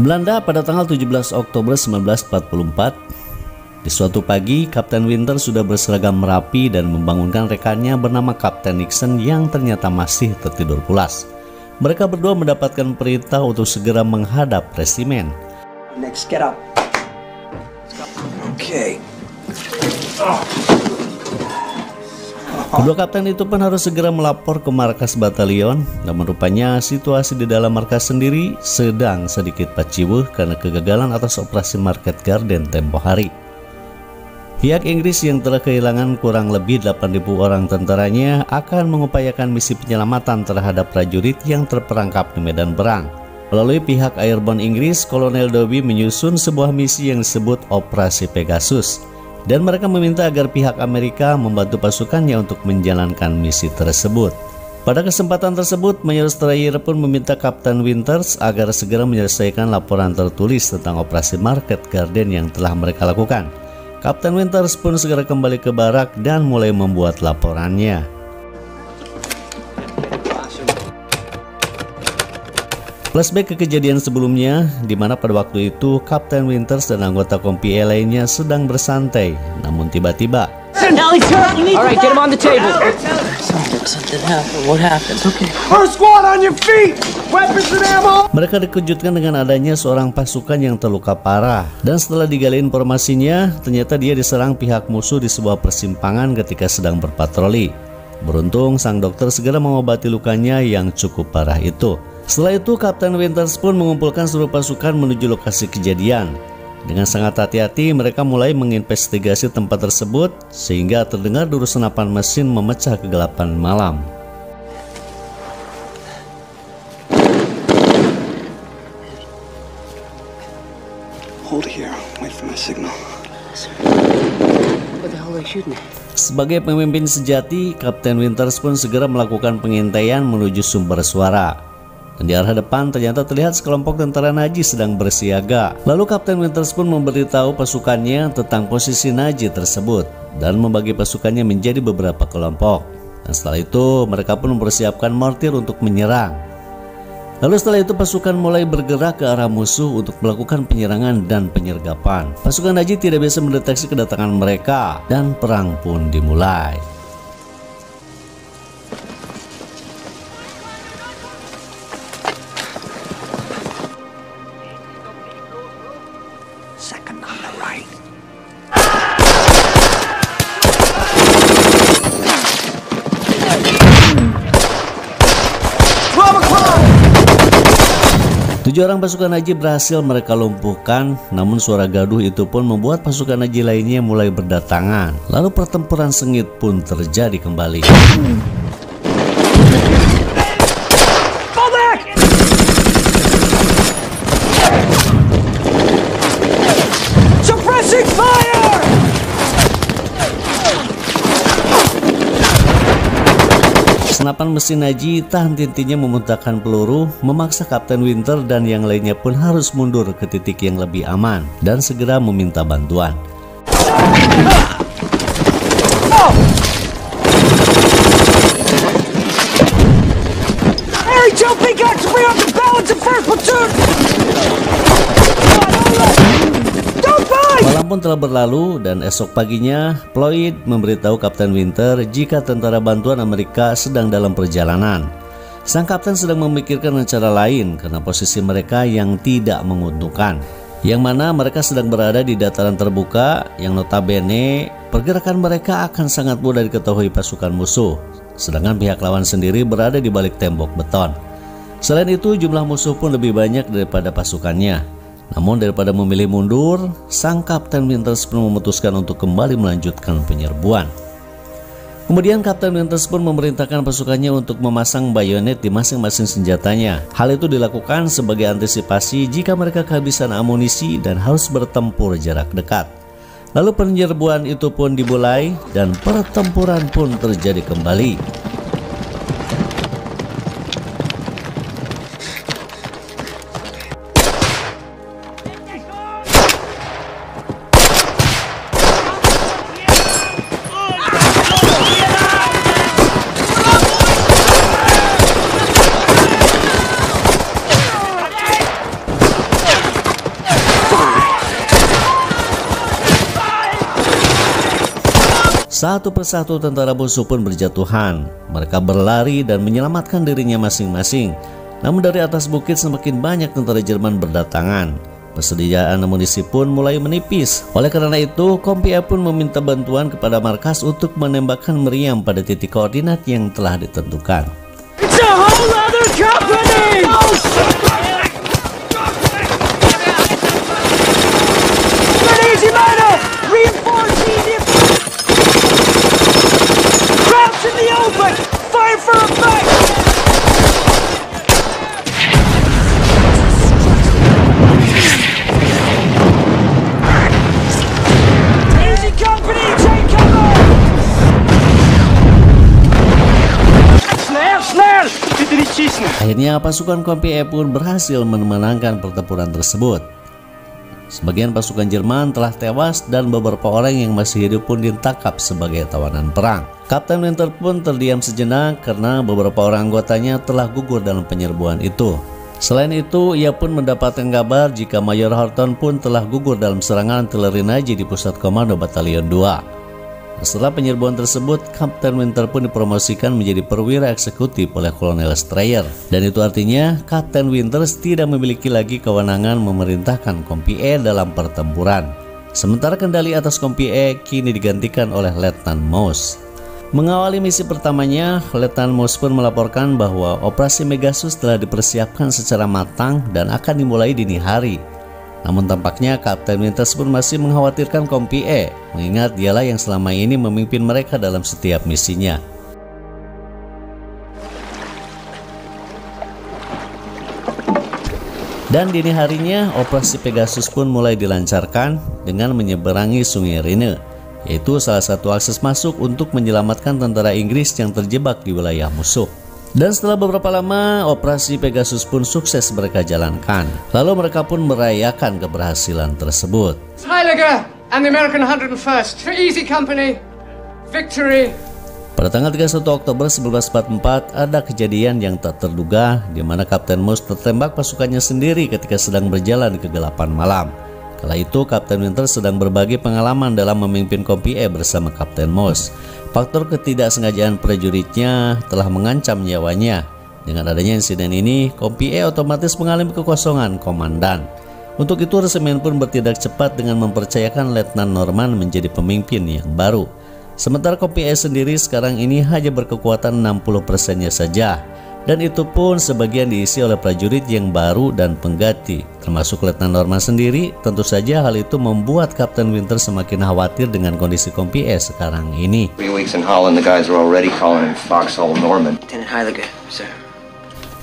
Belanda pada tanggal 17 Oktober 1944. Di suatu pagi, Kapten Winter sudah berseragam rapi dan membangunkan rekannya bernama Kapten Nixon yang ternyata masih tertidur pulas. Mereka berdua mendapatkan perintah untuk segera menghadap resimen. Next, get up. Okay. Kedua kapten itu pun harus segera melapor ke markas batalion, namun rupanya situasi di dalam markas sendiri sedang sedikit paciwuh karena kegagalan atas operasi Market Garden tempo hari. Pihak Inggris yang telah kehilangan kurang lebih 8.000 orang tentaranya akan mengupayakan misi penyelamatan terhadap prajurit yang terperangkap di medan perang. Melalui pihak Airborne Inggris, Kolonel Dobie menyusun sebuah misi yang disebut Operasi Pegasus. Dan mereka meminta agar pihak Amerika membantu pasukannya untuk menjalankan misi tersebut. Pada kesempatan tersebut, Mayor Strayer pun meminta Kapten Winters agar segera menyelesaikan laporan tertulis tentang operasi Market Garden yang telah mereka lakukan. Kapten Winters pun segera kembali ke barak dan mulai membuat laporannya. Flashback ke kejadian sebelumnya, di mana pada waktu itu Kapten Winters dan anggota kompi lainnya sedang bersantai, namun tiba-tiba mereka dikejutkan dengan adanya seorang pasukan yang terluka parah. Dan setelah digali informasinya, ternyata dia diserang pihak musuh di sebuah persimpangan ketika sedang berpatroli. Beruntung sang dokter segera mengobati lukanya yang cukup parah itu. Setelah itu, Kapten Winters pun mengumpulkan seluruh pasukan menuju lokasi kejadian. Dengan sangat hati-hati, mereka mulai menginvestigasi tempat tersebut sehingga terdengar deru senapan mesin memecah kegelapan malam. Hold here. Wait for my signal. What the hell are they shooting at? Sebagai pemimpin sejati, Kapten Winters pun segera melakukan pengintaian menuju sumber suara. Dan di arah depan ternyata terlihat sekelompok tentara Nazi sedang bersiaga. Lalu Kapten Winters pun memberitahu pasukannya tentang posisi Nazi tersebut dan membagi pasukannya menjadi beberapa kelompok. Dan setelah itu mereka pun mempersiapkan mortir untuk menyerang. Lalu setelah itu pasukan mulai bergerak ke arah musuh untuk melakukan penyerangan dan penyergapan. Pasukan Nazi tidak bisa mendeteksi kedatangan mereka dan perang pun dimulai. Second on the right. Tujuh orang pasukan Nazi berhasil mereka lumpuhkan, namun suara gaduh itu pun membuat pasukan Nazi lainnya mulai berdatangan. Lalu pertempuran sengit pun terjadi kembali. Senapan mesin Nazi tak henti-hentinya memuntahkan peluru, memaksa Kapten Winter dan yang lainnya pun harus mundur ke titik yang lebih aman dan segera meminta bantuan. Malam pun telah berlalu dan esok paginya Floyd memberitahu Kapten Winter jika tentara bantuan Amerika sedang dalam perjalanan. Sang kapten sedang memikirkan rencana lain karena posisi mereka yang tidak menguntungkan, yang mana mereka sedang berada di dataran terbuka yang notabene pergerakan mereka akan sangat mudah diketahui pasukan musuh, sedangkan pihak lawan sendiri berada di balik tembok beton. Selain itu, jumlah musuh pun lebih banyak daripada pasukannya. Namun daripada memilih mundur, sang Kapten Winters pun memutuskan untuk kembali melanjutkan penyerbuan. Kemudian Kapten Winters pun memerintahkan pasukannya untuk memasang bayonet di masing-masing senjatanya. Hal itu dilakukan sebagai antisipasi jika mereka kehabisan amunisi dan harus bertempur jarak dekat. Lalu penyerbuan itu pun dimulai dan pertempuran pun terjadi kembali. Satu persatu tentara musuh pun berjatuhan. Mereka berlari dan menyelamatkan dirinya masing-masing. Namun dari atas bukit semakin banyak tentara Jerman berdatangan. Persediaan amunisi pun mulai menipis. Oleh karena itu, Kompi E pun meminta bantuan kepada markas untuk menembakkan meriam pada titik koordinat yang telah ditentukan. It's a whole other company! Easy minor! Reinforcing it! Crouch in the open! Fire for effect! Easy company! Take cover! Snell! Bitte nicht schießen! Akhirnya pasukan Kompi E pun berhasil memenangkan pertempuran tersebut. Sebagian pasukan Jerman telah tewas dan beberapa orang yang masih hidup pun ditangkap sebagai tawanan perang. Kapten Winter pun terdiam sejenak karena beberapa orang anggotanya telah gugur dalam penyerbuan itu. Selain itu, ia pun mendapatkan kabar jika Mayor Horton pun telah gugur dalam serangan artileri Nazi di pusat komando Batalion 2. Setelah penyerbuan tersebut, Kapten Winter pun dipromosikan menjadi perwira eksekutif oleh Kolonel Strayer. Dan itu artinya Kapten Winter tidak memiliki lagi kewenangan memerintahkan Kompi E dalam pertempuran. Sementara kendali atas Kompi E kini digantikan oleh Letnan Moos. Mengawali misi pertamanya, Letnan Moos pun melaporkan bahwa operasi Megasus telah dipersiapkan secara matang dan akan dimulai dini hari. Namun tampaknya Kapten Winter pun masih mengkhawatirkan Kompi E, mengingat dialah yang selama ini memimpin mereka dalam setiap misinya. Dan dini harinya, operasi Pegasus pun mulai dilancarkan dengan menyeberangi Sungai Rhine, yaitu salah satu akses masuk untuk menyelamatkan tentara Inggris yang terjebak di wilayah musuh. Dan setelah beberapa lama, operasi Pegasus pun sukses mereka jalankan. Lalu mereka pun merayakan keberhasilan tersebut. Heiliger and the American 101st for Easy Company. Victory! Pada tanggal 31 Oktober 1944, ada kejadian yang tak terduga di mana Kapten Moos tertembak pasukannya sendiri ketika sedang berjalan di kegelapan malam. Kala itu, Kapten Winter sedang berbagi pengalaman dalam memimpin Kompi E bersama Kapten Moos. Faktor ketidaksengajaan prajuritnya telah mengancam nyawanya. Dengan adanya insiden ini, Kompi E otomatis mengalami kekosongan komandan. Untuk itu, resimen pun bertindak cepat dengan mempercayakan Letnan Norman menjadi pemimpin yang baru. Sementara Kompi E sendiri sekarang ini hanya berkekuatan 60%-nya saja. Dan itu pun sebagian diisi oleh prajurit yang baru dan pengganti, termasuk Letnan Norman sendiri. Tentu saja hal itu membuat Kapten Winter semakin khawatir dengan kondisi Kompi E sekarang ini. 3 weeks in Holland, the guys are already calling him Foxhole Norman. Lieutenant Heiliger, sir.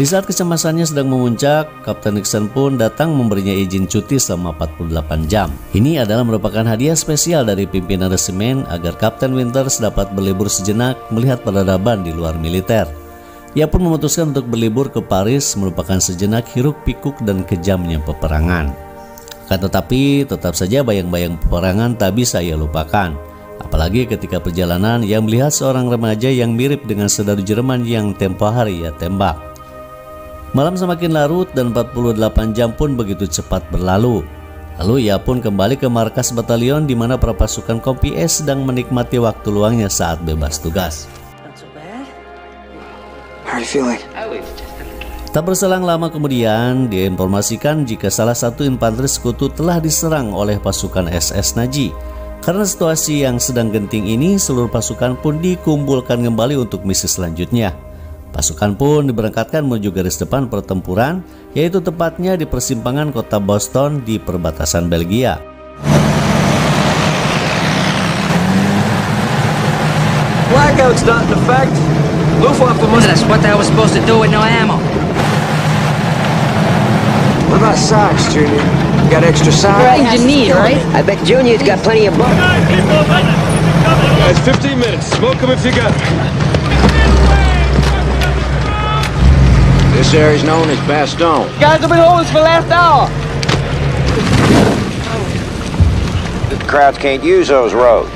Di saat kecemasannya sedang memuncak, Kapten Nixon pun datang memberinya izin cuti selama 48 jam. Ini adalah merupakan hadiah spesial dari pimpinan resimen agar Kapten Winter dapat berlibur sejenak melihat peradaban di luar militer. Ia pun memutuskan untuk berlibur ke Paris, melupakan sejenak hiruk pikuk dan kejamnya peperangan. Akan tetapi tetap saja bayang-bayang peperangan tak bisa ia lupakan. Apalagi ketika perjalanan ia melihat seorang remaja yang mirip dengan saudara Jerman yang tempo hari ia tembak. Malam semakin larut dan 48 jam pun begitu cepat berlalu. Lalu ia pun kembali ke markas batalion di mana para pasukan Kompi E sedang menikmati waktu luangnya saat bebas tugas. How are you feeling? Tak berselang lama kemudian diinformasikan jika salah satu infanteri sekutu telah diserang oleh pasukan SS Nazi. Karena situasi yang sedang genting ini, seluruh pasukan pun dikumpulkan kembali untuk misi selanjutnya. Pasukan pun diberangkatkan menuju garis depan pertempuran, yaitu tepatnya di persimpangan kota Boston di perbatasan Belgia. Blackout's not in effect. Luftwaffe must... What the hell was supposed to do with no ammo? What about socks, Junior? You got extra socks? Engineer, right? I bet Junior's got plenty of bullets. Guys, 15 minutes. Smoke them if you got them. This area's known as Bastogne. Guys have been holding us for the last hour. The crowds can't use those roads.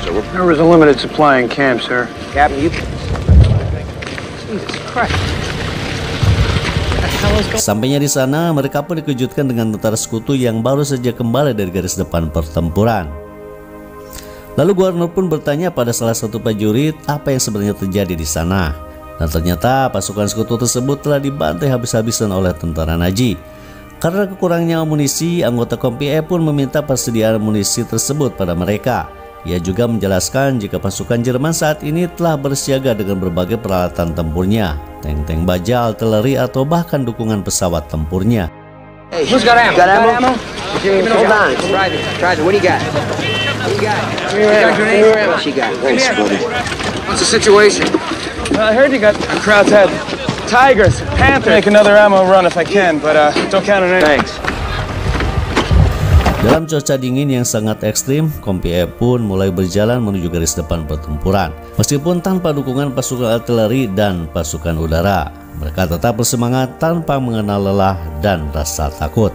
So There was a limited supply in camp, sir. Captain, you... Jesus Christ. Sampainya di sana, mereka pun dikejutkan dengan tentara sekutu yang baru saja kembali dari garis depan pertempuran. Lalu gubernur pun bertanya pada salah satu prajurit apa yang sebenarnya terjadi di sana. Dan ternyata pasukan sekutu tersebut telah dibantai habis-habisan oleh tentara Nazi. Karena kekurangnya amunisi, anggota Kompi E pun meminta persediaan amunisi tersebut pada mereka. Ia juga menjelaskan jika pasukan Jerman saat ini telah bersiaga dengan berbagai peralatan tempurnya, tank-tank baja, artileri, atau bahkan dukungan pesawat tempurnya. Hey, who's got ammo? Got ammo? Hold on, it's private. Private, what do you got? What do you got? What she got? Thanks, buddy. What's the situation? I heard you got crowds had tigers, panthers. Make another ammo run if I can, but don't count on anything. Thanks. Dalam cuaca dingin yang sangat ekstrim, Kompi E pun mulai berjalan menuju garis depan pertempuran. Meskipun tanpa dukungan pasukan artileri dan pasukan udara, mereka tetap bersemangat tanpa mengenal lelah dan rasa takut.